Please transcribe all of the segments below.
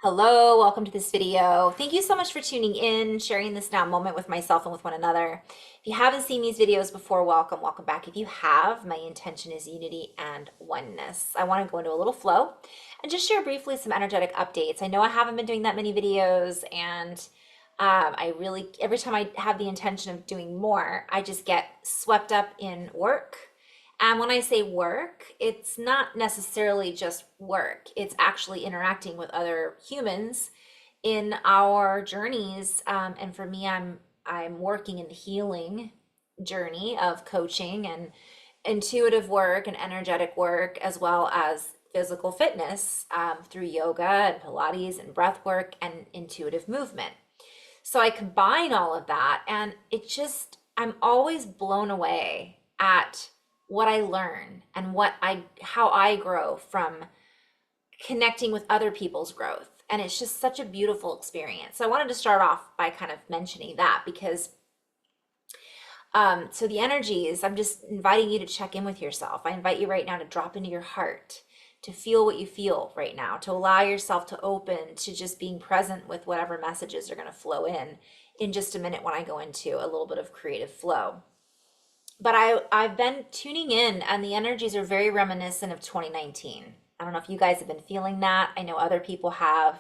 Hello, welcome to this video. Thank you so much for tuning in, sharing this now moment with myself and with one another. If you haven't seen these videos before, welcome back. If you have, my intention is unity and oneness. I want to go into a little flow and just share briefly some energetic updates. I know I haven't been doing that many videos, and every time I have the intention of doing more, I just get swept up in work. And when I say work, it's not necessarily just work. It's actually interacting with other humans in our journeys. And for me, I'm working in the healing journey of coaching and intuitive work and energetic work, as well as physical fitness through yoga and Pilates and breath work and intuitive movement. So I combine all of that, and I'm always blown away at what I learn and how I grow from connecting with other people's growth. And it's just such a beautiful experience. So I wanted to start off by kind of mentioning that because so the energies, I'm just inviting you to check in with yourself. I invite you right now to drop into your heart, to feel what you feel right now, to allow yourself to open to just being present with whatever messages are going to flow in just a minute when I go into a little bit of creative flow. But I've been tuning in, and the energies are very reminiscent of 2019. I don't know if you guys have been feeling that. I know other people have.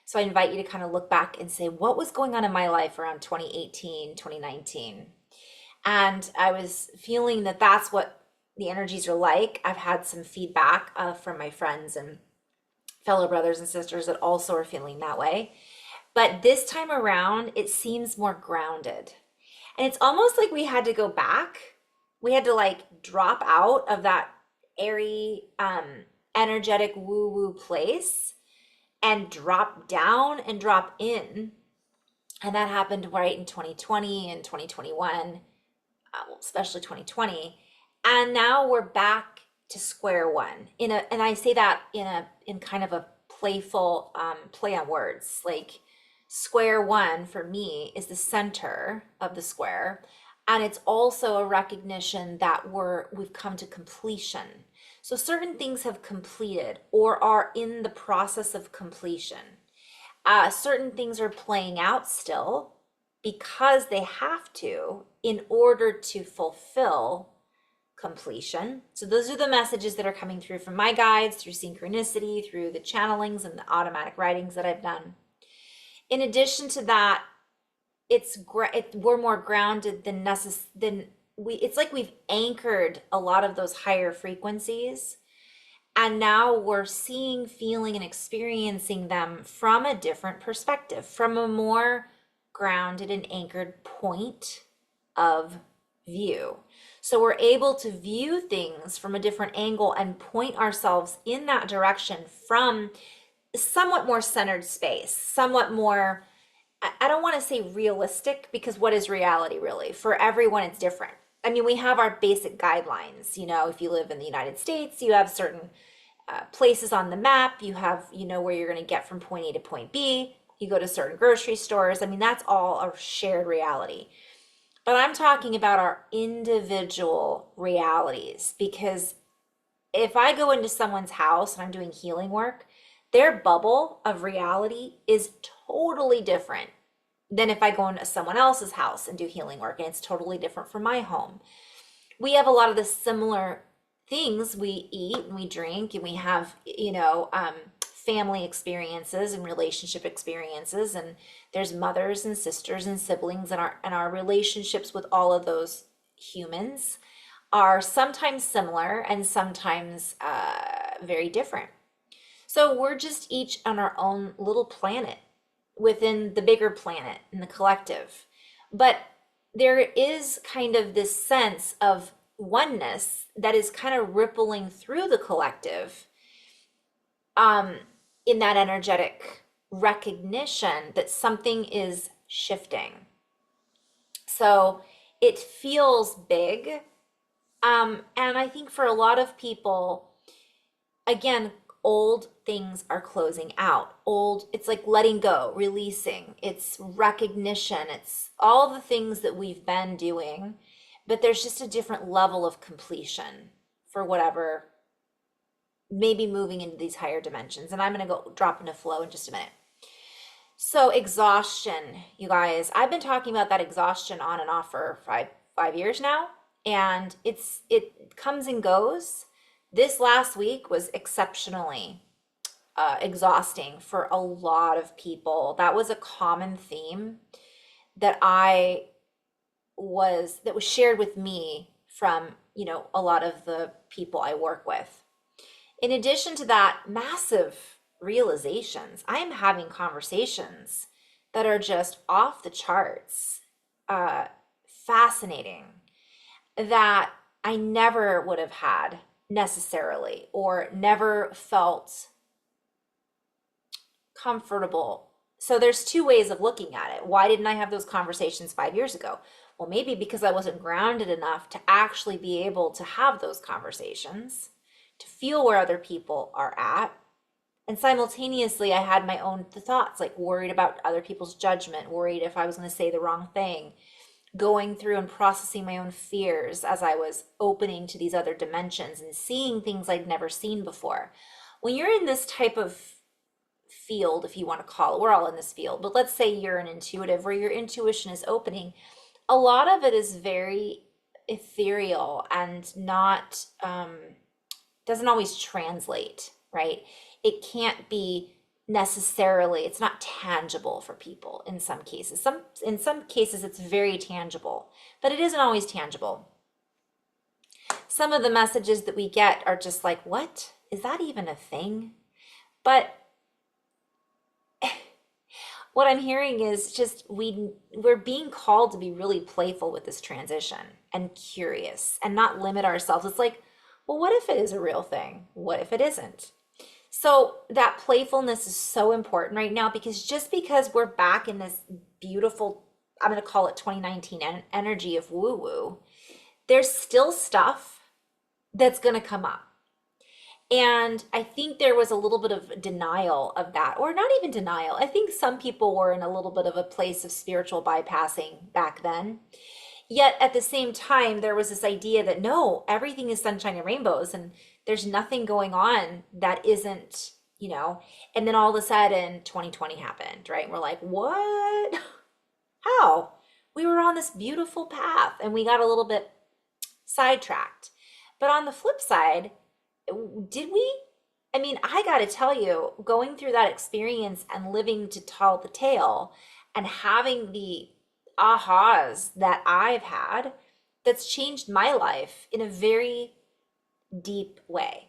So I invite you to kind of look back and say, what was going on in my life around 2018, 2019? And I was feeling that that's what the energies are like. I've had some feedback from my friends and fellow brothers and sisters that also are feeling that way. But this time around, it seems more grounded. And it's almost like we had to go back. We had to like drop out of that airy, energetic woo-woo place and drop down and drop in. And that happened right in 2020 and 2021, especially 2020. And now we're back to square one. And I say that in kind of a playful play on words. Like square one for me is the center of the square. And it's also a recognition that we've come to completion. So certain things have completed or are in the process of completion. Certain things are playing out still because they have to in order to fulfill completion. So those are the messages that are coming through from my guides, through synchronicity, through the channelings and the automatic writings that I've done. In addition to that, we're more grounded it's like we've anchored a lot of those higher frequencies, and now we're seeing, feeling, and experiencing them from a different perspective, from a more grounded and anchored point of view. So we're able to view things from a different angle and point ourselves in that direction from somewhat more centered space, somewhat more, I don't want to say realistic, because what is reality really? For everyone, it's different. I mean, we have our basic guidelines. If you live in the United States, you have certain places on the map. You have, where you're going to get from point A to point B. You go to certain grocery stores. I mean, that's all a shared reality. But I'm talking about our individual realities, because if I go into someone's house and I'm doing healing work, their bubble of reality is totally different than if I go into someone else's house and do healing work, and it's totally different from my home. We have a lot of the similar things. We eat and we drink and we have, family experiences and relationship experiences, and there's mothers and sisters and siblings, and our relationships with all of those humans are sometimes similar and sometimes very different. So we're just each on our own little planet within the bigger planet in the collective. But there is kind of this sense of oneness that is kind of rippling through the collective in that energetic recognition that something is shifting. So it feels big. And I think for a lot of people, again, old things are closing out. It's like letting go, releasing. It's recognition. It's all the things that we've been doing, but there's just a different level of completion for whatever, maybe moving into these higher dimensions. And I'm going to go drop into flow in just a minute. So exhaustion, you guys. I've been talking about that exhaustion on and off for five years now, and it comes and goes. This last week was exceptionally exhausting for a lot of people. That was a common theme that that was shared with me from, a lot of the people I work with. In addition to that, massive realizations. I am having conversations that are just off the charts, uh, fascinating, that I never would have had necessarily, or never felt comfortable. So there's two ways of looking at it. Why didn't I have those conversations 5 years ago? Well, maybe because I wasn't grounded enough to actually be able to have those conversations, to feel where other people are at. And simultaneously, I had my own thoughts, like worried about other people's judgment, worried if I was going to say the wrong thing, going through and processing my own fears as I was opening to these other dimensions and seeing things I'd never seen before. When you're in this type of field, if you want to call it, we're all in this field, but let's say you're an intuitive where your intuition is opening, a lot of it is very ethereal and not, doesn't always translate, right? It can't be necessarily, it's not tangible for people in some cases. In some cases it's very tangible, but it isn't always tangible. Some of the messages that we get are just like, what? Is that even a thing? But what I'm hearing is just we're being called to be really playful with this transition and curious and not limit ourselves. It's like, well, what if it is a real thing? What if it isn't? So that playfulness is so important right now, because just because we're back in this beautiful, I'm going to call it 2019 energy of woo woo, there's still stuff that's going to come up. And I think there was a little bit of denial of that, or not even denial. I think some people were in a little bit of a place of spiritual bypassing back then. Yet at the same time, there was this idea that no, everything is sunshine and rainbows, and there's nothing going on that isn't, and then all of a sudden 2020 happened, right? And we're like, what? How? We were on this beautiful path and we got a little bit sidetracked. But on the flip side, did we? I mean, I got to tell you, going through that experience and living to tell the tale and having the ahas that I've had, that's changed my life in a very deep way.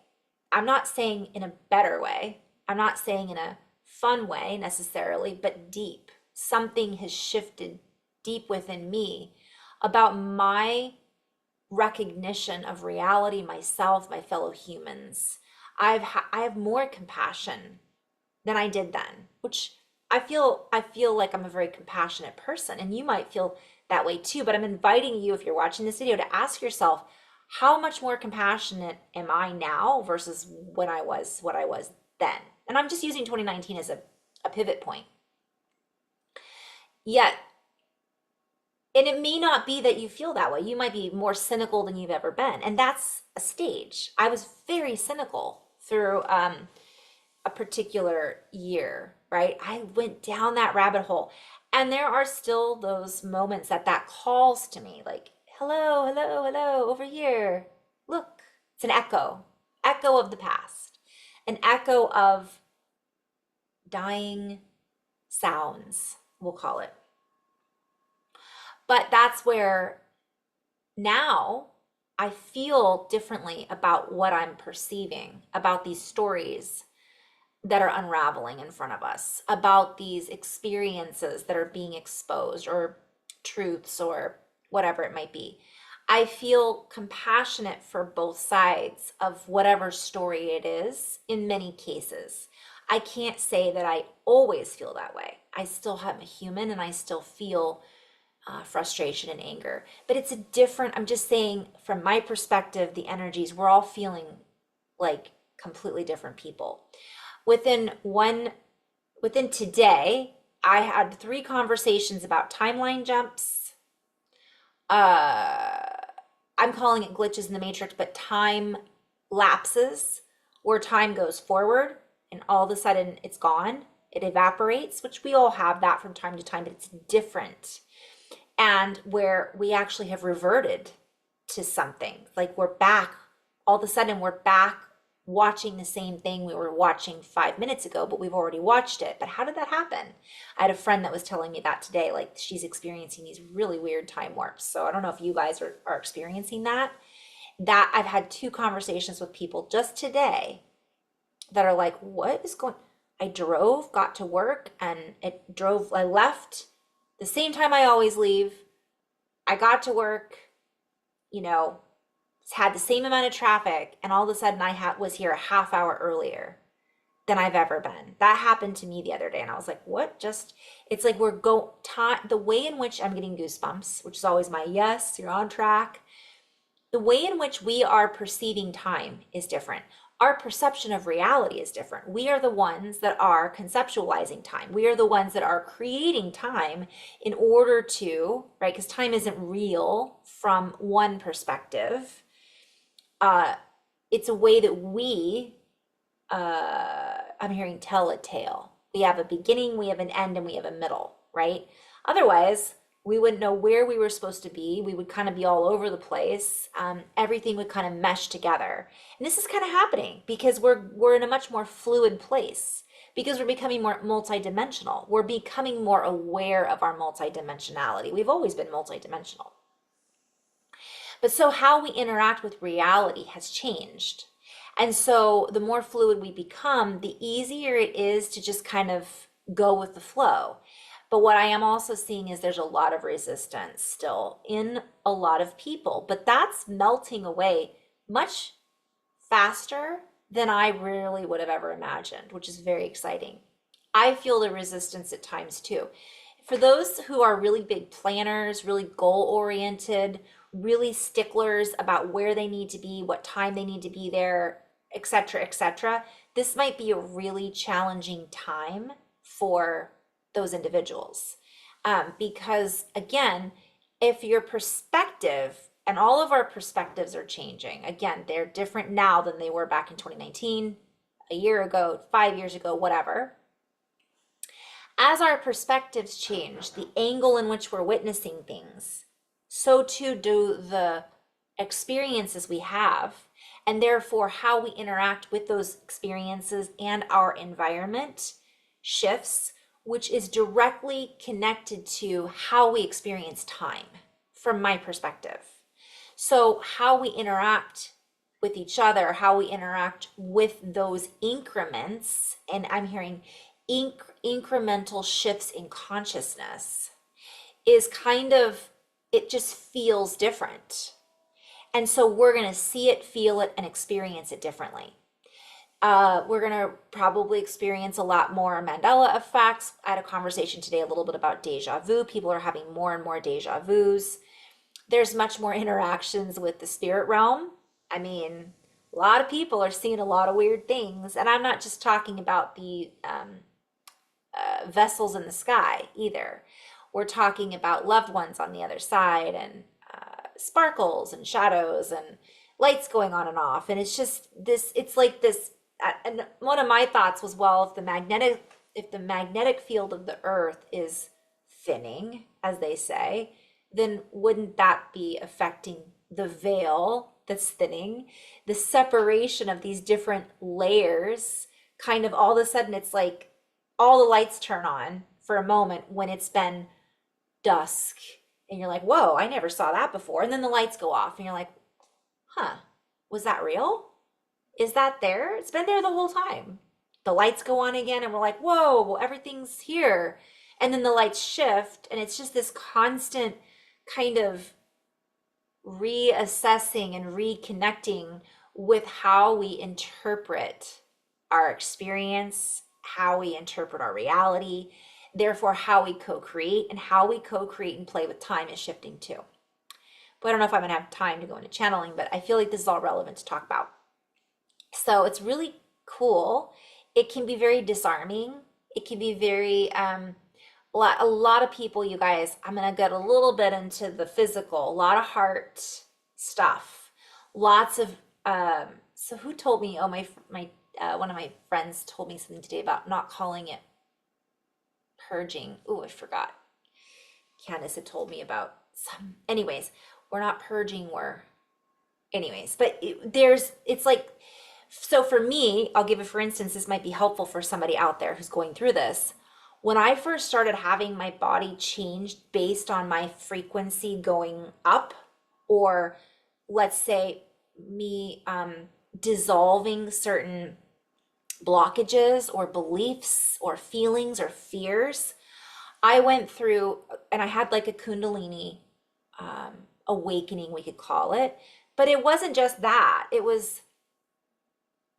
I'm not saying in a better way. I'm not saying in a fun way necessarily, but deep. Something has shifted deep within me about my recognition of reality, myself, my fellow humans. I have more compassion than I did then, which I feel like I'm a very compassionate person, and you might feel that way too. But I'm inviting you, if you're watching this video, to ask yourself, how much more compassionate am I now versus what I was then? And I'm just using 2019 as a pivot point. Yet, and it may not be that you feel that way. You might be more cynical than you've ever been. And that's a stage. I was very cynical through a particular year, right? I went down that rabbit hole. And there are still those moments that calls to me, like, hello, hello, hello, over here. Look, it's an echo of the past, an echo of dying sounds, we'll call it. But that's where now I feel differently about what I'm perceiving, about these stories that are unraveling in front of us, about these experiences that are being exposed, or truths, or whatever it might be. I feel compassionate for both sides of whatever story it is in many cases. I can't say that I always feel that way. I still am a human and I still feel frustration and anger. But it's a different, I'm just saying from my perspective, the energies, we're all feeling like completely different people. Within today, I had 3 conversations about timeline jumps. I'm calling it glitches in the matrix, but time lapses where time goes forward and all of a sudden it's gone. It evaporates, which we all have that from time to time, but it's different. And where we actually have reverted to something, like we're back, all of a sudden we're back watching the same thing we were watching 5 minutes ago, but we've already watched it. But how did that happen? I had a friend that was telling me that today, like she's experiencing these really weird time warps. So I don't know if you guys are experiencing that. That I've had 2 conversations with people just today that are like, what is going, I drove, got to work, and I left the same time I always leave. I got to work, you know, had the same amount of traffic, and all of a sudden was here a half hour earlier than I've ever been. That happened to me the other day, and I was like, what? It's like the way in which I'm getting goosebumps, which is always my yes, you're on track. The way in which we are perceiving time is different. Our perception of reality is different. We are the ones that are conceptualizing time. We are the ones that are creating time in order to, right? Because time isn't real from one perspective. It's a way that I'm hearing tell a tale. We have a beginning, we have an end, and we have a middle, right? Otherwise, we wouldn't know where we were supposed to be. We would kind of be all over the place. Everything would kind of mesh together. And this is kind of happening because we're in a much more fluid place, because we're becoming more multidimensional. We're becoming more aware of our multidimensionality. We've always been multidimensional. But so how we interact with reality has changed. And so the more fluid we become, the easier it is to just kind of go with the flow. But what I am also seeing is there's a lot of resistance still in a lot of people, but that's melting away much faster than I really would have ever imagined, which is very exciting. I feel the resistance at times too. For those who are really big planners, really goal-oriented, really sticklers about where they need to be, what time they need to be there, etc., this might be a really challenging time for those individuals. Because again, if your perspective, and all of our perspectives are changing, again, they're different now than they were back in 2019, a year ago, 5 years ago, whatever. As our perspectives change, the angle in which we're witnessing things, so too do the experiences we have, and therefore how we interact with those experiences and our environment shifts, which is directly connected to how we experience time from my perspective. So how we interact with each other, how we interact with those increments, and I'm hearing incremental shifts in consciousness, is kind of, it just feels different. And so we're going to see it, feel it, and experience it differently. We're going to probably experience a lot more Mandela effects. I had a conversation today a little bit about deja vu. People are having more and more deja vus. There's much more interactions with the spirit realm. I mean, a lot of people are seeing a lot of weird things. And I'm not just talking about the vessels in the sky either. We're talking about loved ones on the other side, and sparkles and shadows and lights going on and off. And it's just this, it's like this. And one of my thoughts was, well, if the magnetic field of the earth is thinning, as they say, then wouldn't that be affecting the veil that's thinning, the separation of these different layers? Kind of all of a sudden, it's like all the lights turn on for a moment when it's been dusk, and you're like, whoa, I never saw that before. And then the lights go off and you're like, huh, was that real? Is that there? It's been there the whole time. The lights go on again and we're like, whoa, everything's here. And then the lights shift, and it's just this constant kind of reassessing and reconnecting with how we interpret our experience, how we interpret our reality, therefore how we co-create, and how we co-create and play with time is shifting too. But I don't know if I'm gonna have time to go into channeling, but I feel like this is all relevant to talk about. So it's really cool. It can be very disarming. It can be very, a lot of people, you guys, I'm gonna get a little bit into the physical, a lot of heart stuff, lots of, so who told me, oh, my one of my friends told me something today about not calling it purging. Oh, I forgot. Candace had told me about some. Anyways, we're not purging, but it's like, so for me, I'll give it for instance, this might be helpful for somebody out there who's going through this. When I first started having my body changed based on my frequency going up, or let's say me dissolving certain blockages or beliefs or feelings or fears, I went through, and I had like a Kundalini awakening, we could call it. But it wasn't just that, it was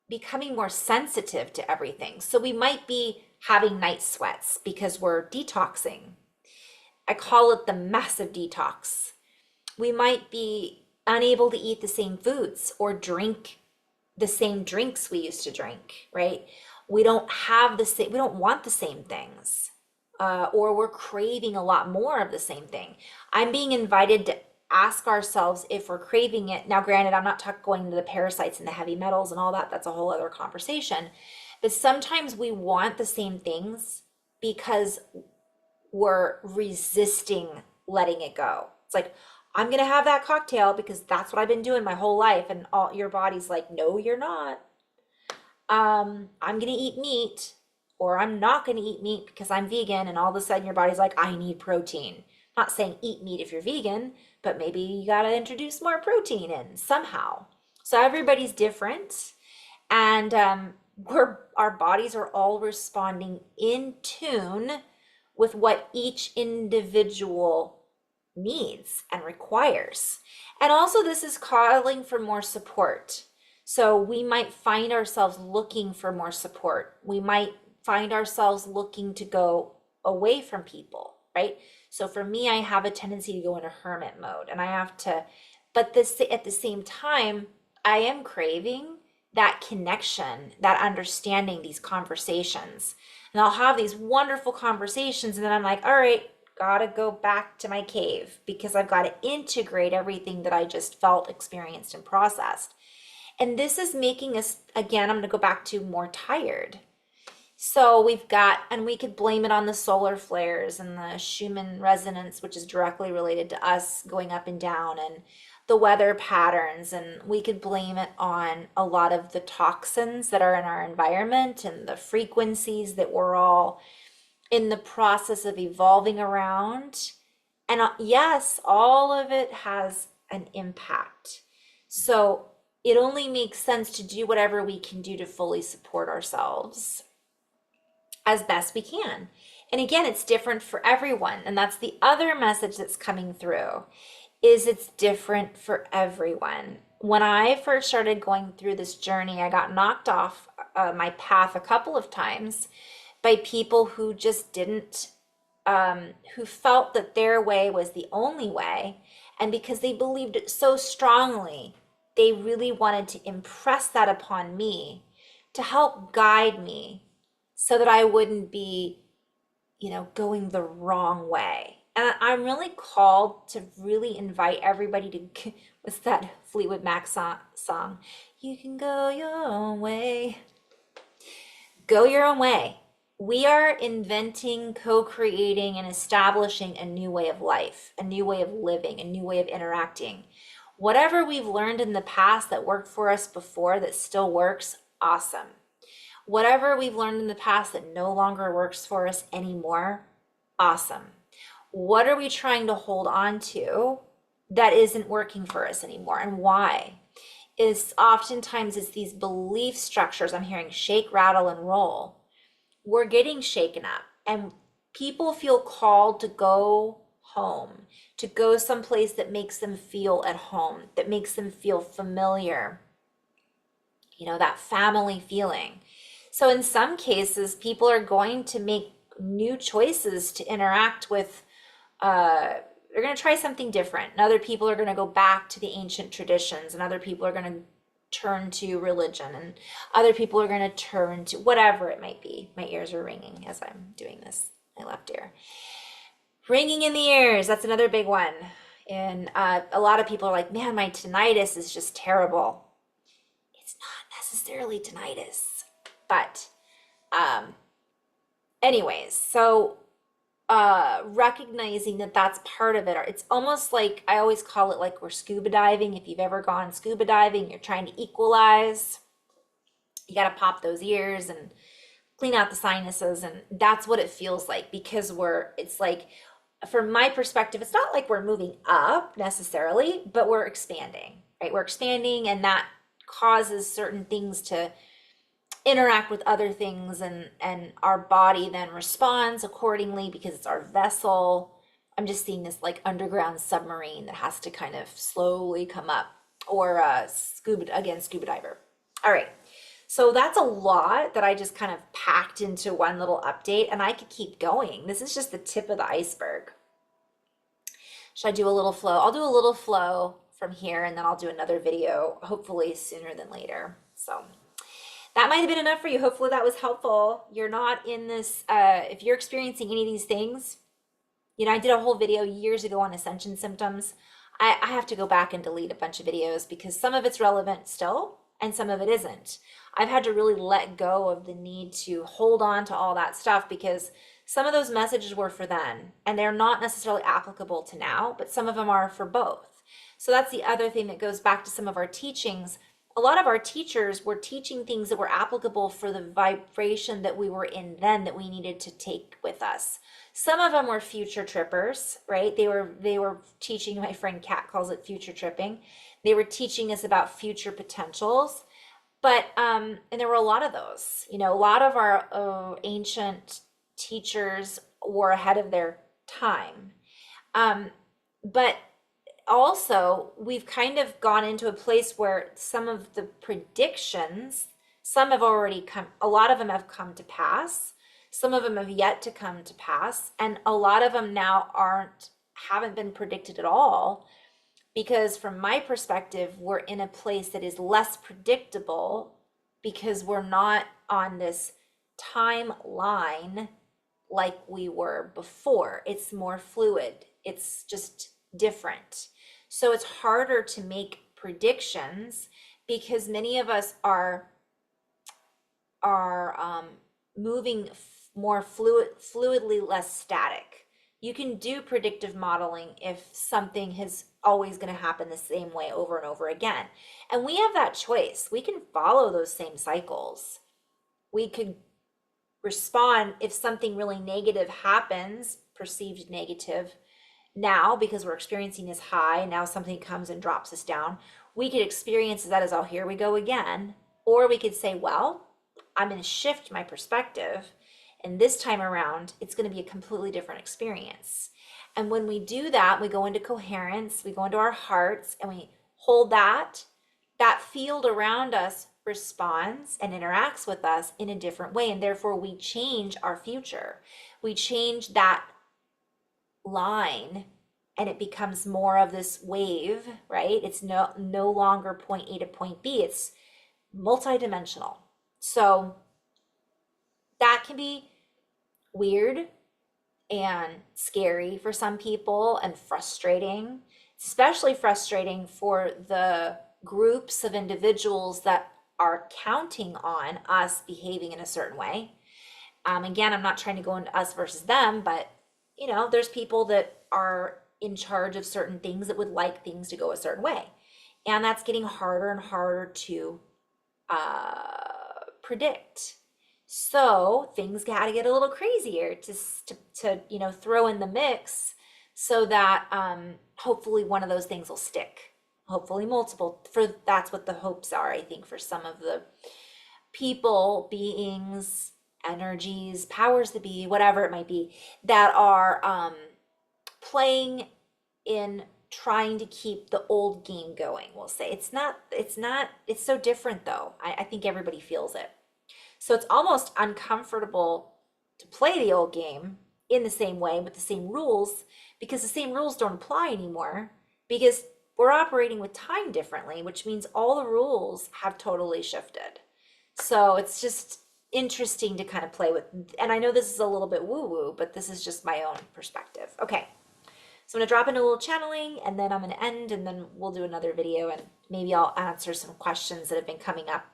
becoming more sensitive to everything. So we might be having night sweats because we're detoxing. I call it the massive detox. We might be unable to eat the same foods or drink the same drinks we used to drink, right? We don't have the same, we don't want the same things. Or we're craving a lot more of the same thing. I'm being invited to ask ourselves if we're craving it. Now, granted, I'm not going to the parasites and the heavy metals and all that. That's a whole other conversation. But sometimes we want the same things because we're resisting letting it go. It's like, I'm going to have that cocktail because that's what I've been doing my whole life. And all your body's like, no, you're not. I'm going to eat meat, or I'm not going to eat meat because I'm vegan. And all of a sudden your body's like, I need protein. I'm not saying eat meat if you're vegan, but maybe you got to introduce more protein in somehow. So everybody's different. And our bodies are all responding in tune with what each individual needs and requires. And also this is calling for more support. So we might find ourselves looking for more support. We might find ourselves looking to go away from people, right? So for me, I have a tendency to go into hermit mode, and I have to, but this at the same time, I am craving that connection, that understanding, these conversations. And I'll have these wonderful conversations, and then I'm like, all right, gotta go back to my cave because I've got to integrate everything that I just felt, experienced, and processed. And this is making us, again, I'm going to go back to more tired. So we've got, and we could blame it on the solar flares and the Schumann resonance, which is directly related to us going up and down, and the weather patterns. And we could blame it on a lot of the toxins that are in our environment and the frequencies that we're all in the process of evolving around. And yes, all of it has an impact. So it only makes sense to do whatever we can do to fully support ourselves as best we can. And again, it's different for everyone. And that's the other message that's coming through, is it's different for everyone. When I first started going through this journey, I got knocked off my path a couple of times by people who just didn't, who felt that their way was the only way. And because they believed it so strongly, they really wanted to impress that upon me to help guide me so that I wouldn't be, going the wrong way. And I'm really called to really invite everybody to, what's that Fleetwood Mac song? You can go your own way. Go your own way. We are inventing, co-creating, and establishing a new way of life, a new way of living, a new way of interacting. Whatever we've learned in the past that worked for us before that still works, awesome. Whatever we've learned in the past that no longer works for us anymore, awesome. What are we trying to hold on to that isn't working for us anymore, and why? Is oftentimes it's these belief structures. I'm hearing shake, rattle, and roll. We're getting shaken up, and people feel called to go home, to go someplace that makes them feel at home, that makes them feel familiar, that family feeling. So in some cases, people are going to make new choices to interact with, they're going to try something different. And other people are going to go back to the ancient traditions, and other people are going to turn to religion, and other people are going to turn to whatever it might be. My ears are ringing as I'm doing this. My left ear. Ringing in the ears, that's another big one. And a lot of people are like, man, my tinnitus is just terrible. It's not necessarily tinnitus. But anyways, so recognizing that that's part of it. It's almost like, I always call it like we're scuba diving. If you've ever gone scuba diving, you're trying to equalize, you got to pop those ears and clean out the sinuses, and that's what it feels like, because it's like, from my perspective, it's not like we're moving up necessarily, but we're expanding, right? We're expanding, and that causes certain things to interact with other things, and our body then responds accordingly because it's our vessel. I'm just seeing this like underground submarine that has to kind of slowly come up, or scuba diver. All right. So that's a lot that I just kind of packed into one little update, and I could keep going. This is just the tip of the iceberg. Should I do a little flow? I'll do a little flow from here, and then I'll do another video, hopefully sooner than later. So that might have been enough for you. Hopefully that was helpful. You're not in this, if you're experiencing any of these things, I did a whole video years ago on ascension symptoms. I have to go back and delete a bunch of videos because some of it's relevant still and some of it isn't. I've had to really let go of the need to hold on to all that stuff because some of those messages were for then, and they're not necessarily applicable to now, but some of them are for both. So that's the other thing that goes back to some of our teachings. A lot of our teachers were teaching things that were applicable for the vibration that we were in then, that we needed to take with us. Some of them were future trippers, right? They were teaching, my friend Kat calls it future tripping. They were teaching us about future potentials. But, and there were a lot of those, a lot of our ancient teachers were ahead of their time. But also, we've kind of gone into a place where some of the predictions, some have already come, a lot of them have come to pass. Some of them have yet to come to pass. And a lot of them now haven't been predicted at all. Because from my perspective, we're in a place that is less predictable because we're not on this timeline like we were before. It's more fluid. It's just different. So it's harder to make predictions because many of us are moving more fluidly, less static. You can do predictive modeling if something is always going to happen the same way over and over again. And we have that choice. We can follow those same cycles. We could respond if something really negative happens, perceived negative, now because we're experiencing this high, now something comes and drops us down. We could experience that as, oh, here we go again. Or we could say, well, I'm going to shift my perspective, and this time around, it's going to be a completely different experience. And when we do that, we go into coherence, we go into our hearts, and we hold that field around us responds and interacts with us in a different way. And therefore, we change our future. We change that line, and it becomes more of this wave, right? It's no longer point A to point B. It's multidimensional. So that can be weird and scary for some people and frustrating. It's especially frustrating for the groups of individuals that are counting on us behaving in a certain way. Again, I'm not trying to go into us versus them, but there's people that are in charge of certain things that would like things to go a certain way. And that's getting harder and harder to predict. So things got to get a little crazier to throw in the mix so that hopefully one of those things will stick. Hopefully multiple. That's what the hopes are, I think, for some of the people, beings, energies, powers that be, whatever it might be, that are playing in trying to keep the old game going. We'll say it's so different though. I think everybody feels it. So it's almost uncomfortable to play the old game in the same way with the same rules, because the same rules don't apply anymore because we're operating with time differently, which means all the rules have totally shifted. So it's just interesting to kind of play with. And I know this is a little bit woo-woo, but this is just my own perspective. Okay. So I'm going to drop in a little channeling, and then I'm going to end, and then we'll do another video, and maybe I'll answer some questions that have been coming up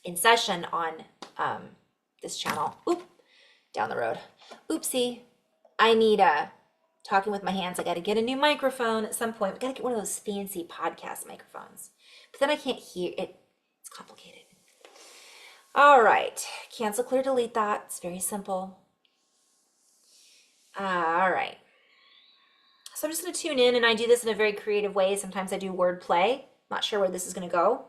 in session on this channel. Oop. down the road. Oopsie. I need talking with my hands. I got to get a new microphone at some point. We got to get one of those fancy podcast microphones. But then I can't hear it. It's complicated. All right. Cancel, clear, delete that. It's very simple. All right. So I'm just going to tune in, and I do this in a very creative way. Sometimes I do word play. Not sure where this is going to go.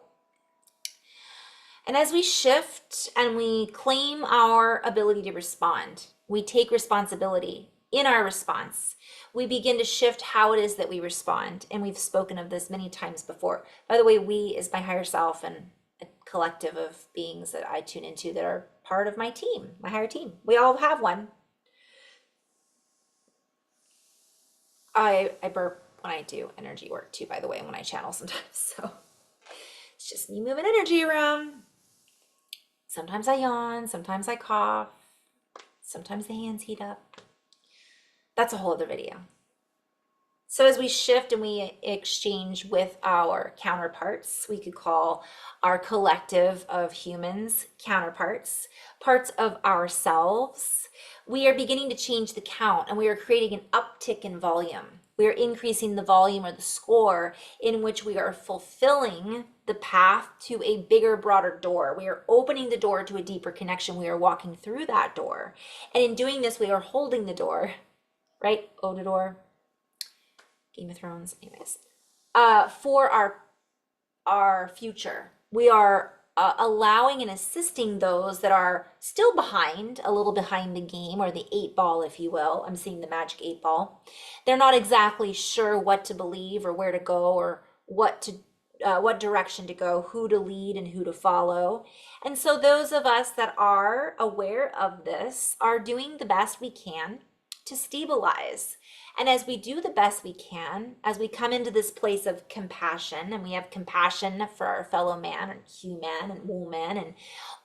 And as we shift and we claim our ability to respond, we take responsibility in our response. We begin to shift how it is that we respond. And we've spoken of this many times before. By the way, we is my higher self and a collective of beings that I tune into that are part of my team, my higher team. We all have one. I burp when I do energy work too, by the way, when I channel sometimes. So it's just me moving energy around. Sometimes I yawn, sometimes I cough, sometimes the hands heat up. That's a whole other video. So as we shift and we exchange with our counterparts, we could call our collective of humans counterparts, parts of ourselves, we are beginning to change the count, and we are creating an uptick in volume. We are increasing the volume or the score in which we are fulfilling the path to a bigger, broader door. We are opening the door to a deeper connection. We are walking through that door. And in doing this, we are holding the door, right? Ode door, Game of Thrones, anyways, for our future. We are allowing and assisting those that are still behind, a little behind the game, or the 8-ball, if you will. I'm seeing the magic 8-ball. They're not exactly sure what to believe or where to go or what direction to go, who to lead and who to follow. And so those of us that are aware of this are doing the best we can to stabilize. And as we do the best we can, as we come into this place of compassion, and we have compassion for our fellow man and human and woman and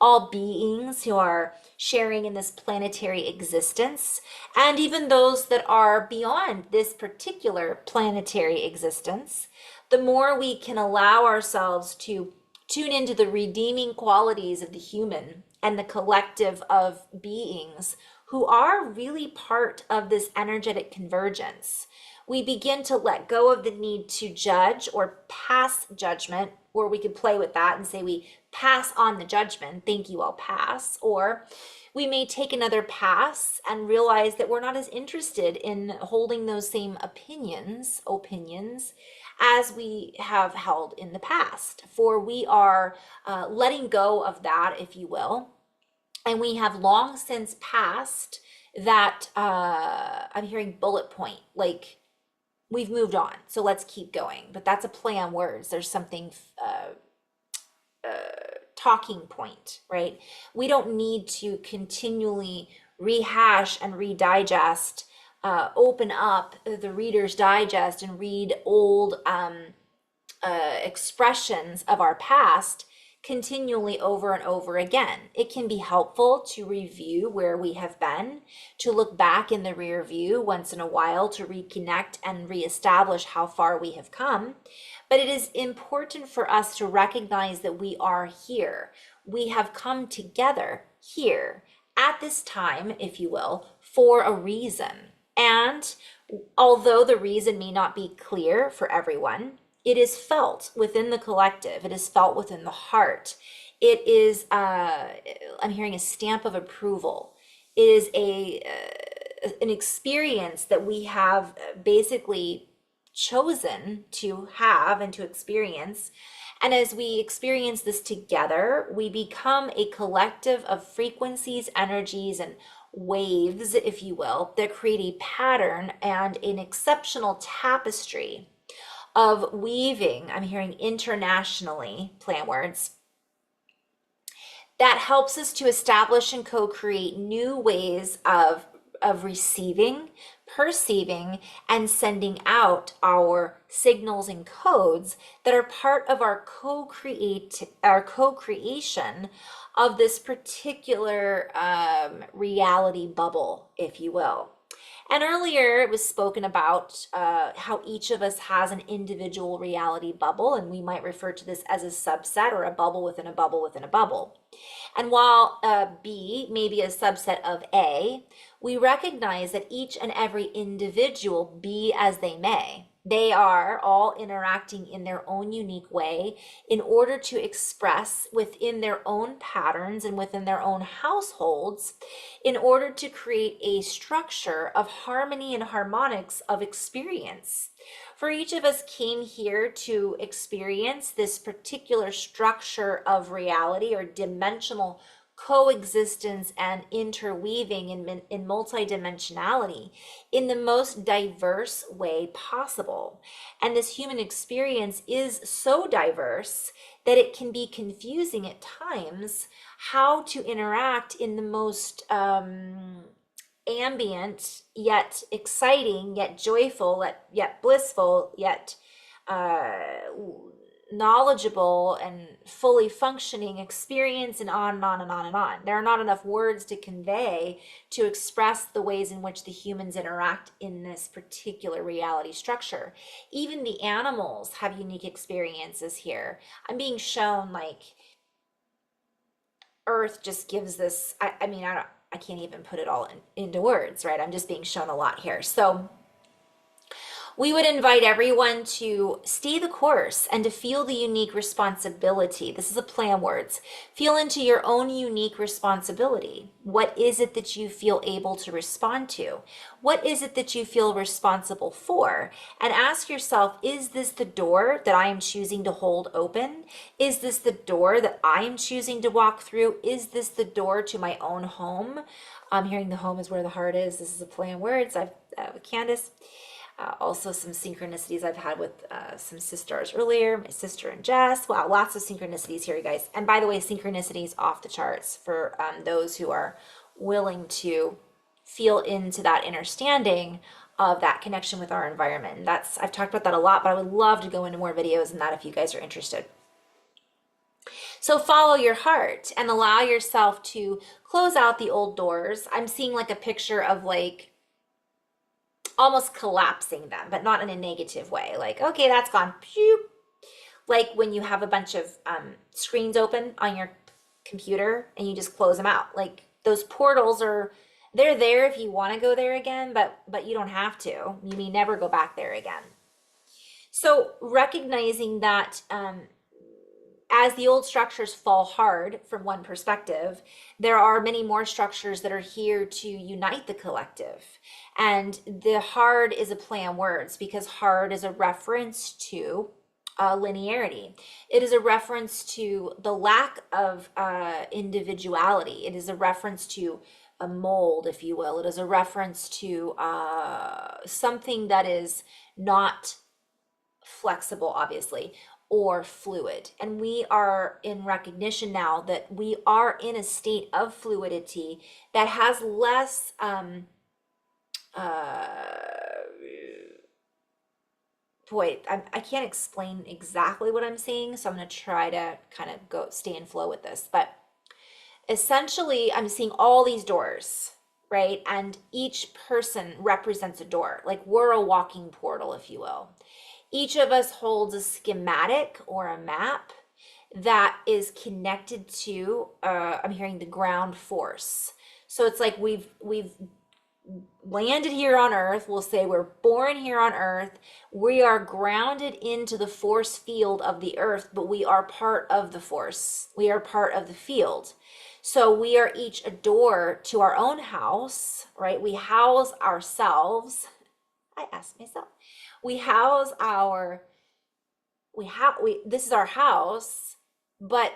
all beings who are sharing in this planetary existence, and even those that are beyond this particular planetary existence, the more we can allow ourselves to tune into the redeeming qualities of the human and the collective of beings who are really part of this energetic convergence, we begin to let go of the need to judge or pass judgment, or we could play with that and say we pass on the judgment, thank you, I'll pass. Or we may take another pass and realize that we're not as interested in holding those same opinions as we have held in the past. For we are letting go of that, if you will. And we have long since passed that, I'm hearing bullet point, like we've moved on, so let's keep going. But that's a play on words. There's something, talking point, right? We don't need to continually rehash and redigest, open up the Reader's Digest and read old expressions of our past continually over and over again. It can be helpful to review where we have been, to look back in the rear view once in a while to reconnect and reestablish how far we have come. But it is important for us to recognize that we are here. We have come together here at this time, if you will, for a reason. And although the reason may not be clear for everyone, it is felt within the collective. It is felt within the heart. It is, I'm hearing a stamp of approval. It is an experience that we have basically chosen to have and to experience. And as we experience this together, we become a collective of frequencies, energies, and waves, if you will, that create a pattern and an exceptional tapestry of weaving, I'm hearing internationally, plant words, that helps us to establish and co-create new ways of receiving, perceiving, and sending out our signals and codes that are part of our co-creation of this particular reality bubble, if you will. And earlier it was spoken about how each of us has an individual reality bubble, and we might refer to this as a subset or a bubble within a bubble within a bubble. And while B may be a subset of A, we recognize that each and every individual, be as they may, they are all interacting in their own unique way in order to express within their own patterns and within their own households in order to create a structure of harmony and harmonics of experience. For each of us came here to experience this particular structure of reality or dimensional coexistence and interweaving in multidimensionality in the most diverse way possible. And this human experience is so diverse that it can be confusing at times how to interact in the most ambient, yet exciting, yet joyful, yet blissful, yet knowledgeable and fully functioning experience, and on and on and on and on. There are not enough words to convey to express the ways in which the humans interact in this particular reality structure. Even the animals have unique experiences here. I'm being shown like Earth just gives this, I can't even put it all into words, right? I'm just being shown a lot here. So we would invite everyone to stay the course and to feel the unique responsibility. This is a play on words. Feel into your own unique responsibility. What is it that you feel able to respond to? What is it that you feel responsible for? And ask yourself, is this the door that I am choosing to hold open? Is this the door that I am choosing to walk through? Is this the door to my own home? I'm hearing the home is where the heart is. This is a play on words. With Candace. Also some synchronicities I've had with some sisters earlier, my sister and Jess. Wow, lots of synchronicities here, you guys. And by the way, synchronicities off the charts for those who are willing to feel into that understanding of that connection with our environment. And I've talked about that a lot, but I would love to go into more videos on that if you guys are interested. So follow your heart and allow yourself to close out the old doors. I'm seeing like a picture of like almost collapsing them, but not in a negative way. Like, okay, that's gone. Pew. Like when you have a bunch of screens open on your computer and you just close them out. Like those portals they're there if you want to go there again, but you don't have to. You may never go back there again. So recognizing that as the old structures fall hard from one perspective, there are many more structures that are here to unite the collective. And the hard is a play on words because hard is a reference to linearity. It is a reference to the lack of individuality. It is a reference to a mold, if you will. It is a reference to something that is not flexible, obviously, or fluid. And we are in recognition now that we are in a state of fluidity that has less I can't explain exactly what I'm saying, so I'm going to try to kind of stay in flow with this. But essentially, I'm seeing all these doors, right? And each person represents a door. Like we're a walking portal, if you will. Each of us holds a schematic or a map that is connected to, I'm hearing the ground force. So it's like we've landed here on Earth. We'll say we're born here on Earth. We are grounded into the force field of the Earth, but we are part of the force. We are part of the field. So we are each a door to our own house, right? We house ourselves. I asked myself. We house this is our house, but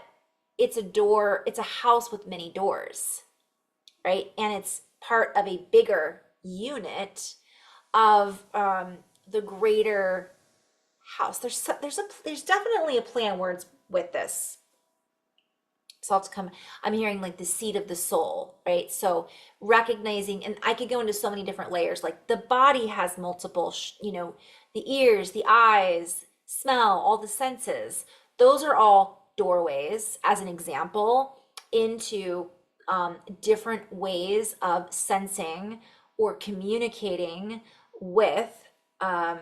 it's a door, it's a house with many doors, right? And it's part of a bigger unit of the greater house. There's definitely a play on words with this. So I'm hearing like the seat of the soul, right? So recognizing, and I could go into so many different layers, like the body has multiple, the ears, the eyes, smell, all the senses. Those are all doorways, as an example, into different ways of sensing or communicating with um,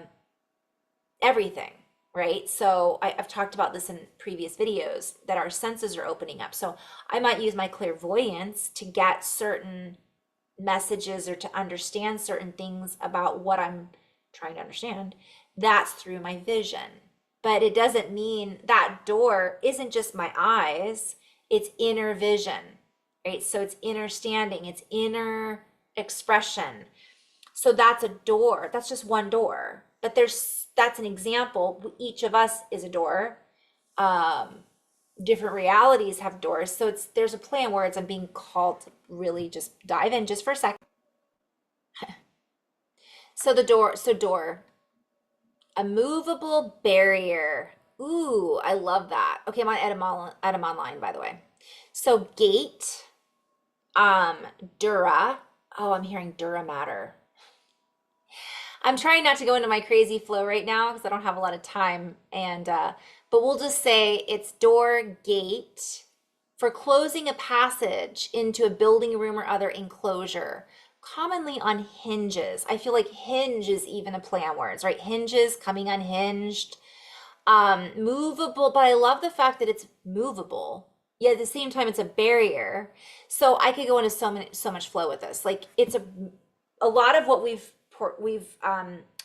everything, right? So I've talked about this in previous videos that our senses are opening up. So I might use my clairvoyance to get certain messages or to understand certain things about what I'm trying to understand. That's through my vision. But it doesn't mean that door isn't just my eyes, it's inner vision, right? So it's inner standing, it's inner expression. So that's a door. That's just one door. But that's an example. Each of us is a door. Um, Different realities have doors. So there's a play on words. I'm being called to really just dive in just for a second. So door, a movable barrier. Ooh, I love that. Okay, I'm on Edam Online, by the way. So gate, um, dura. Oh, I'm hearing dura matter. I'm trying not to go into my crazy flow right now because I don't have a lot of time. And but we'll just say it's door gate for closing a passage into a building, room, or other enclosure, commonly on hinges. I feel like hinge is even a play on words, right? Hinges, coming unhinged, movable. But I love the fact that it's movable. Yet at the same time, it's a barrier. So I could go into so much flow with this. Like it's a lot of what we've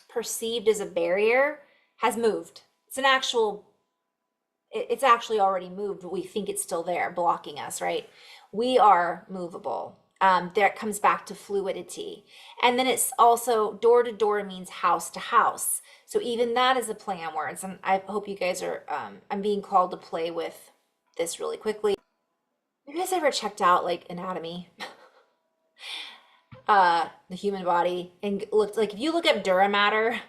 perceived as a barrier has moved. It's actually already moved, but we think it's still there blocking us, right? We are movable. That comes back to fluidity. And then it's also door to door means house to house. So even that is a play on words. And I hope you guys are, I'm being called to play with this really quickly. Have you guys ever checked out like anatomy? The human body and looked like if you look up dura matter,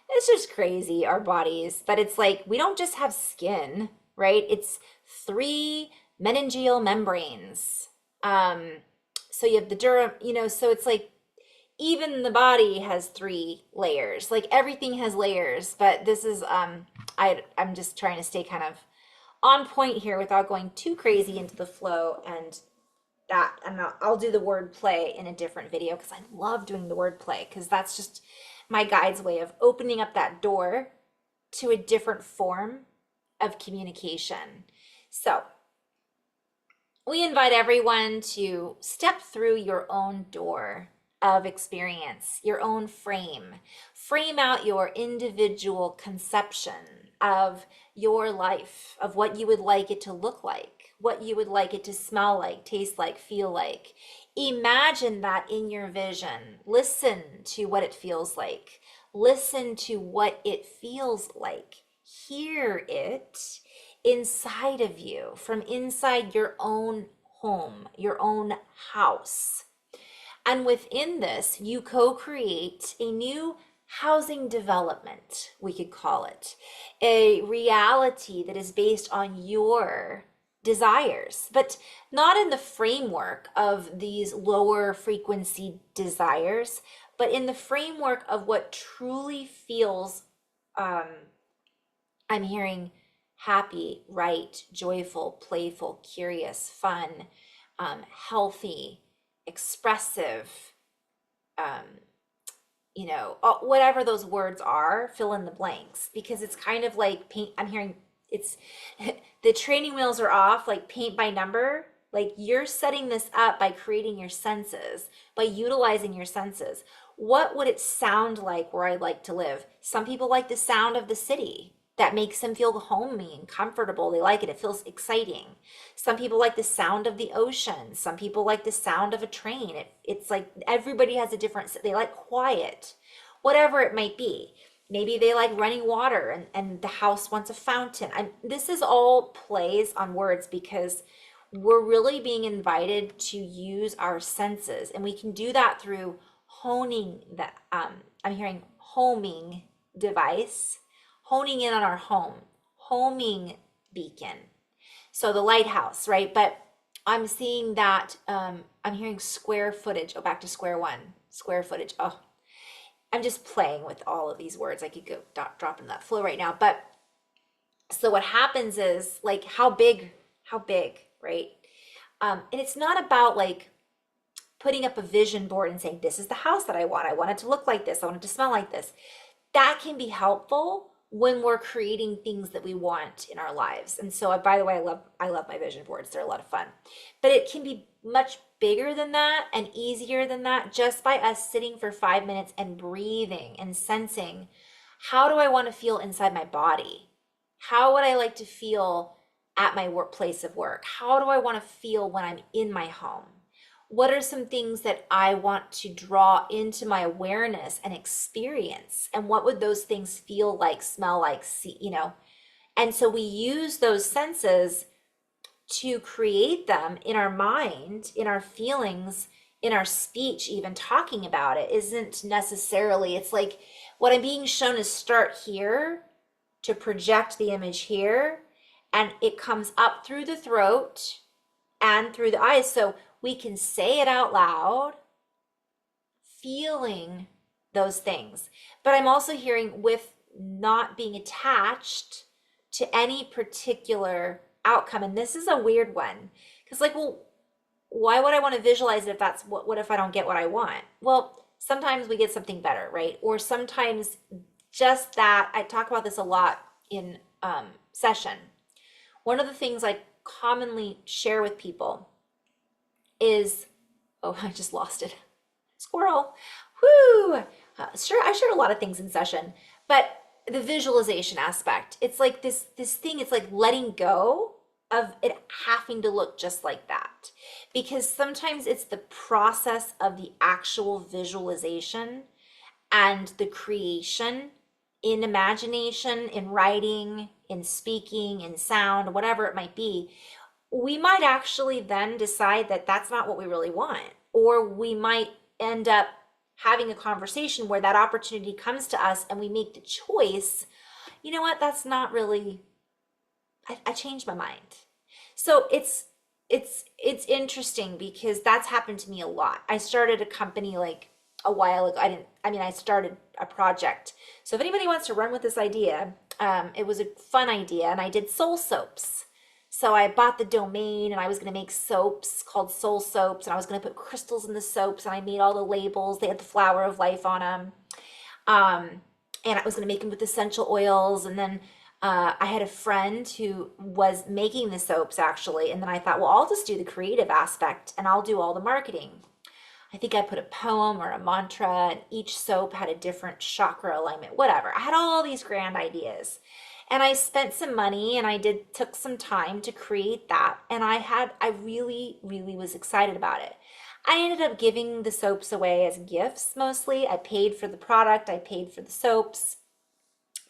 it's just crazy, our bodies. But it's like we don't just have skin, right? It's three meningeal membranes. So you have the dura, so it's like even the body has three layers. Like everything has layers, but this is I'm just trying to stay kind of on point here without going too crazy into the flow and that. And I'll do the word play in a different video because I love doing the word play because that's just my guide's way of opening up that door to a different form of communication. So we invite everyone to step through your own door of experience, your own frame. Frame out your individual conception of your life, of what you would like it to look like, what you would like it to smell like, taste like, feel like. Imagine that in your vision. Listen to what it feels like. Listen to what it feels like. Hear it inside of you, from inside your own home, your own house. And within this, you co-create a new housing development, we could call it, a reality that is based on your desires, but not in the framework of these lower frequency desires, but in the framework of what truly feels, I'm hearing happy, right, joyful, playful, curious, fun, healthy, expressive, whatever those words are, fill in the blanks because it's kind of like paint. I'm hearing it's the training wheels are off, like paint by number. Like you're setting this up by creating your senses, by utilizing your senses. What would it sound like where I'd like to live? Some people like the sound of the city. That makes them feel homey and comfortable. They like it. It feels exciting. Some people like the sound of the ocean. Some people like the sound of a train. It's like everybody has a different, they like quiet, whatever it might be. Maybe they like running water and the house wants a fountain. This is all plays on words because we're really being invited to use our senses. And we can do that through honing that, I'm hearing homing device, honing in on our home, homing beacon. So the lighthouse, right? But I'm seeing that, I'm hearing square footage. Oh, back to square one, square footage. Oh, I'm just playing with all of these words. I could go drop into that flow right now. But so what happens is like how big, right? And it's not about like putting up a vision board and saying, this is the house that I want. I want it to look like this. I want it to smell like this. That can be helpful when we're creating things that we want in our lives. And so, by the way, I love my vision boards. They're a lot of fun. But it can be much bigger than that and easier than that just by us sitting for 5 minutes and breathing and sensing, how do I want to feel inside my body? How would I like to feel at my workplace of work? How do I want to feel when I'm in my home? What are some things that I want to draw into my awareness and experience? And what would those things feel like, smell like, see, And so we use those senses to create them in our mind, in our feelings, in our speech. Even talking about it isn't necessarily, it's like what I'm being shown is start here to project the image here, and it comes up through the throat and through the eyes. So we can say it out loud, feeling those things. But I'm also hearing with not being attached to any particular outcome. And this is a weird one, because well, why would I want to visualize it if that's what if I don't get what I want? Well, sometimes we get something better, right? Or sometimes just that. I talk about this a lot in session. One of the things I commonly share with people is, oh, I just lost it. Squirrel. Whoo! Sure, I share a lot of things in session, but the visualization aspect, it's like this thing, it's like letting go of it having to look just like that. Because sometimes it's the process of the actual visualization and the creation in imagination, in writing, in speaking, in sound, whatever it might be. We might actually then decide that that's not what we really want, or we might end up having a conversation where that opportunity comes to us and we make the choice, you know what, that's not really, I changed my mind. So it's interesting because that's happened to me a lot. I started a company like a while ago. I started a project. So if anybody wants to run with this idea, it was a fun idea, and I did soul soaps. So I bought the domain, and I was going to make soaps called Soul Soaps, and I was going to put crystals in the soaps, and I made all the labels. They had the flower of life on them. And I was going to make them with essential oils. And then I had a friend who was making the soaps actually. And then I thought, well, I'll just do the creative aspect and I'll do all the marketing. I think I put a poem or a mantra, and each soap had a different chakra alignment, whatever. I had all these grand ideas. And I spent some money, and I took some time to create that. And I really, really was excited about it. I ended up giving the soaps away as gifts mostly. I paid for the product, I paid for the soaps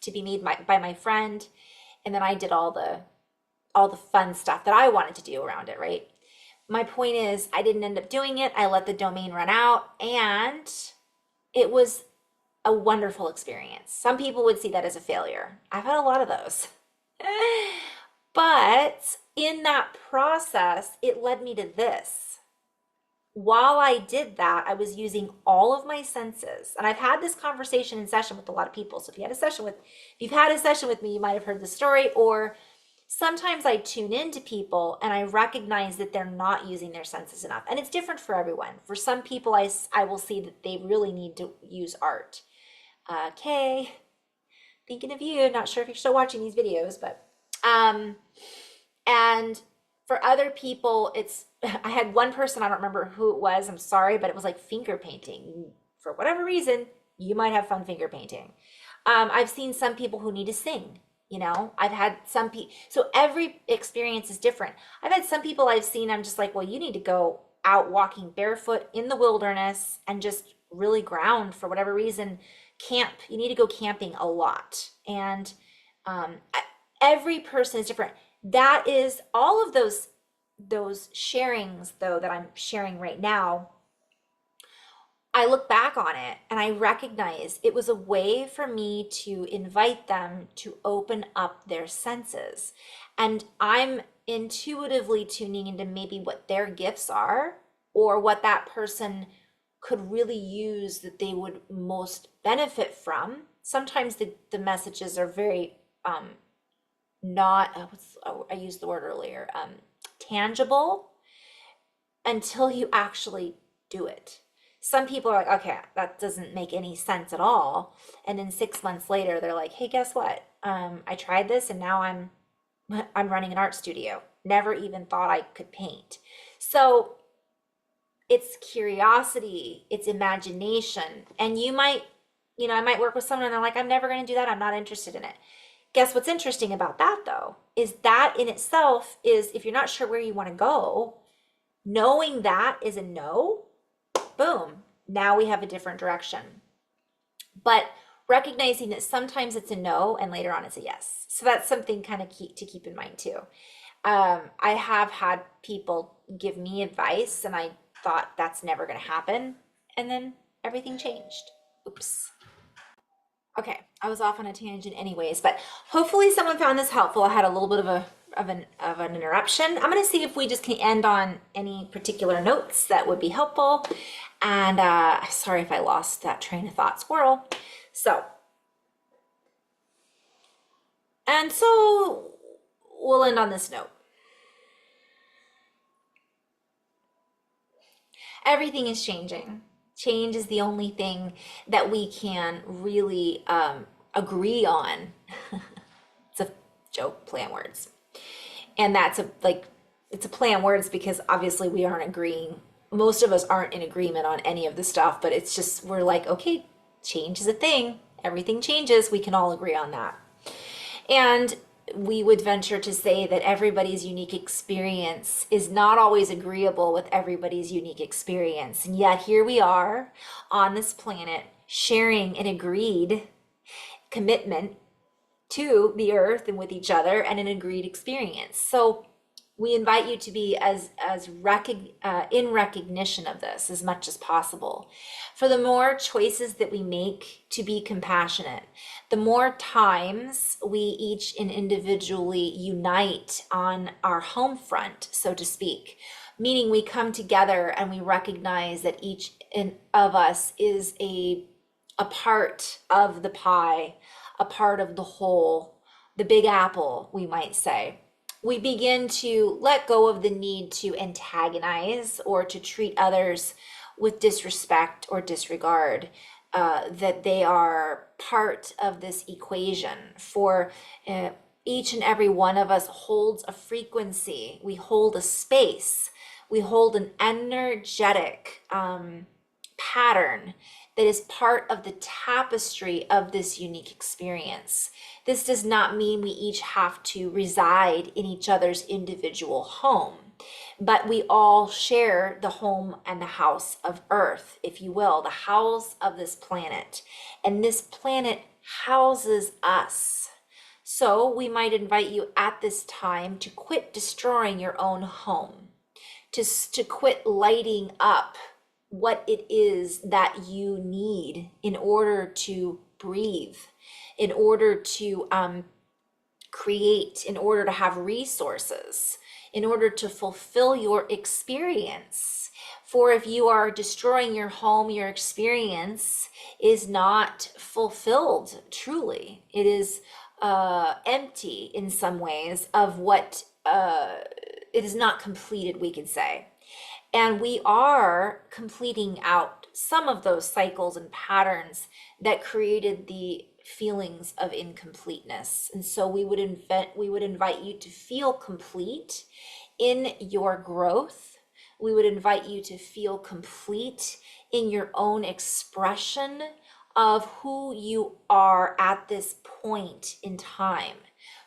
to be made by my friend. And then I did all the fun stuff that I wanted to do around it, right? My point is, I didn't end up doing it. I let the domain run out, and it was a wonderful experience. Some people would see that as a failure. I've had a lot of those. But in that process, it led me to this. While I did that, I was using all of my senses. And I've had this conversation in session with a lot of people. So if you've had a session with me, you might have heard the story. Or sometimes I tune into people and I recognize that they're not using their senses enough. And it's different for everyone. For some people, I will see that they really need to use art. Kay, thinking of you. Not sure if you're still watching these videos, but and for other people, I had one person, I don't remember who it was, I'm sorry, but it was like finger painting. For whatever reason, you might have fun finger painting. I've seen some people who need to sing. I've had some people, so every experience is different. I've had some people I've seen, I'm just like, well, you need to go out walking barefoot in the wilderness and just really ground for whatever reason. Camp, you need to go camping a lot. And every person is different. That is all of those sharings, though, that I'm sharing right now. I look back on it and I recognize it was a way for me to invite them to open up their senses. And I'm intuitively tuning into maybe what their gifts are, or what that person could really use that they would most benefit from. Sometimes the messages are very not I used the word earlier, tangible, until you actually do it. Some people are like, okay, that doesn't make any sense at all. And then 6 months later, they're like, hey, guess what? I tried this and now I'm running an art studio. Never even thought I could paint. So it's curiosity, it's imagination. And you might, I might work with someone and they're like, I'm never going to do that. I'm not interested in it. Guess what's interesting about that though, is that in itself is, if you're not sure where you want to go, knowing that is a no, boom, now we have a different direction. But recognizing that sometimes it's a no and later on it's a yes. So that's something kind of key to keep in mind too. I have had people give me advice and I thought that's never going to happen. And then everything changed. Oops. Okay, I was off on a tangent anyways, but hopefully someone found this helpful. I had a little bit of an interruption. I'm going to see if we just can end on any particular notes that would be helpful. And sorry if I lost that train of thought, squirrel. So we'll end on this note. Everything is changing. Change is the only thing that we can really agree on. It's a joke, play on words. And that's it's a play on words because obviously we aren't agreeing. Most of us aren't in agreement on any of the stuff, but it's just, we're like, okay, change is a thing. Everything changes. We can all agree on that. And we would venture to say that everybody's unique experience is not always agreeable with everybody's unique experience. And yet here we are on this planet sharing an agreed commitment to the earth and with each other and an agreed experience. So we invite you to be in recognition of this as much as possible. For the more choices that we make to be compassionate, the more times we each and individually unite on our home front, so to speak, meaning we come together and we recognize that each of us is a part of the pie, a part of the whole, the big apple, we might say. We begin to let go of the need to antagonize or to treat others with disrespect or disregard, that they are part of this equation. For each and every one of us holds a frequency, we hold a space, we hold an energetic pattern that is part of the tapestry of this unique experience. This does not mean we each have to reside in each other's individual home, but we all share the home and the house of Earth, if you will, the house of this planet. And this planet houses us. So we might invite you at this time to quit destroying your own home, to quit lighting up what it is that you need in order to breathe, in order to create, in order to have resources, in order to fulfill your experience. For if you are destroying your home, your experience is not fulfilled truly. It is empty in some ways of what it is not completed, we could say. And we are completing out some of those cycles and patterns that created the feelings of incompleteness. And so we would invite you to feel complete in your growth. We would invite you to feel complete in your own expression of who you are at this point in time.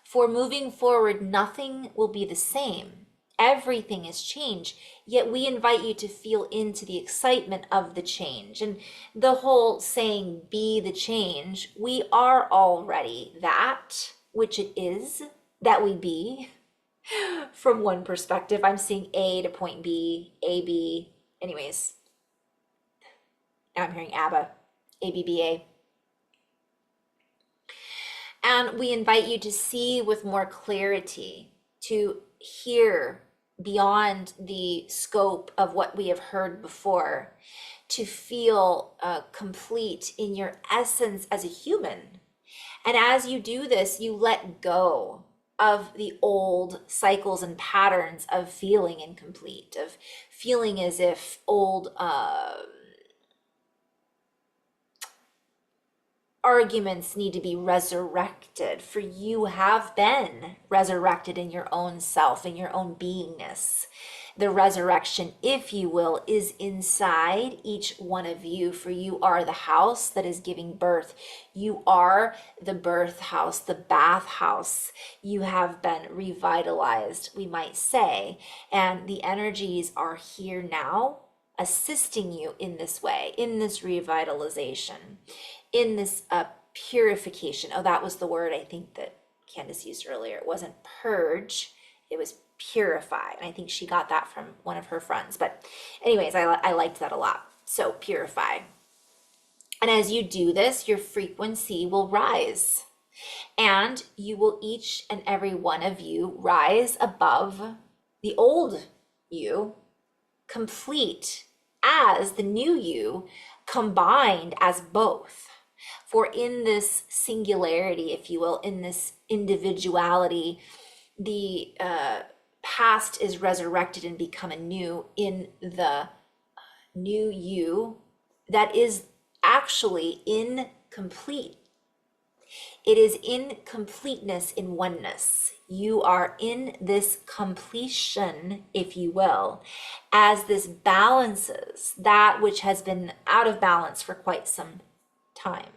For moving forward, nothing will be the same. Everything is change, yet we invite you to feel into the excitement of the change. And the whole saying, be the change, we are already that, which it is that we be. From one perspective, I'm seeing A to point B, A, B. Anyways, now I'm hearing ABBA, ABBA. And we invite you to see with more clarity, to hear beyond the scope of what we have heard before, to feel complete in your essence as a human. And as you do this, you let go of the old cycles and patterns of feeling incomplete, of feeling as if old arguments need to be resurrected. For you have been resurrected in your own self, in your own beingness. The resurrection, if you will, is inside each one of you, for you are the house that is giving birth. You are the birth house, the bath house. You have been revitalized, we might say, and the energies are here now, assisting you in this way, in this revitalization, in this purification. Oh, that was the word I think that Candace used earlier. It wasn't purge, it was purify. And I think she got that from one of her friends. But anyways, I liked that a lot. So purify. And as you do this, your frequency will rise. And you will, each and every one of you, rise above the old you, complete as the new you, combined as both. For in this singularity, if you will, in this individuality, the past is resurrected and become anew in the new you that is actually incomplete. It is in completeness, in oneness. You are in this completion, if you will, as this balances that which has been out of balance for quite some time.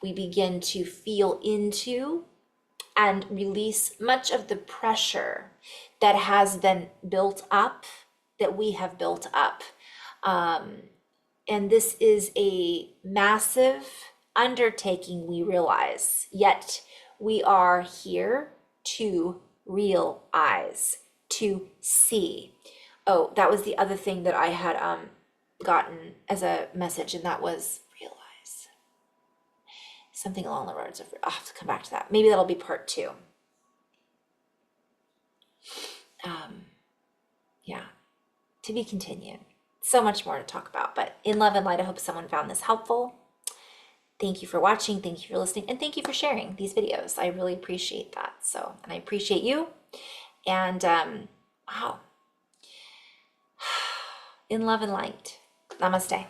We begin to feel into and release much of the pressure that has been built up, that we have built up. And this is a massive undertaking, we realize, yet we are here to realize, to see. Oh, that was the other thing that I had gotten as a message, and that was realize. Something along the roads of, I'll have to come back to that. Maybe that'll be part 2. Yeah, to be continued. So much more to talk about, but in love and light, I hope someone found this helpful. Thank you for watching. Thank you for listening. And thank you for sharing these videos. I really appreciate that. So, and I appreciate you. And wow. In love and light. Namaste.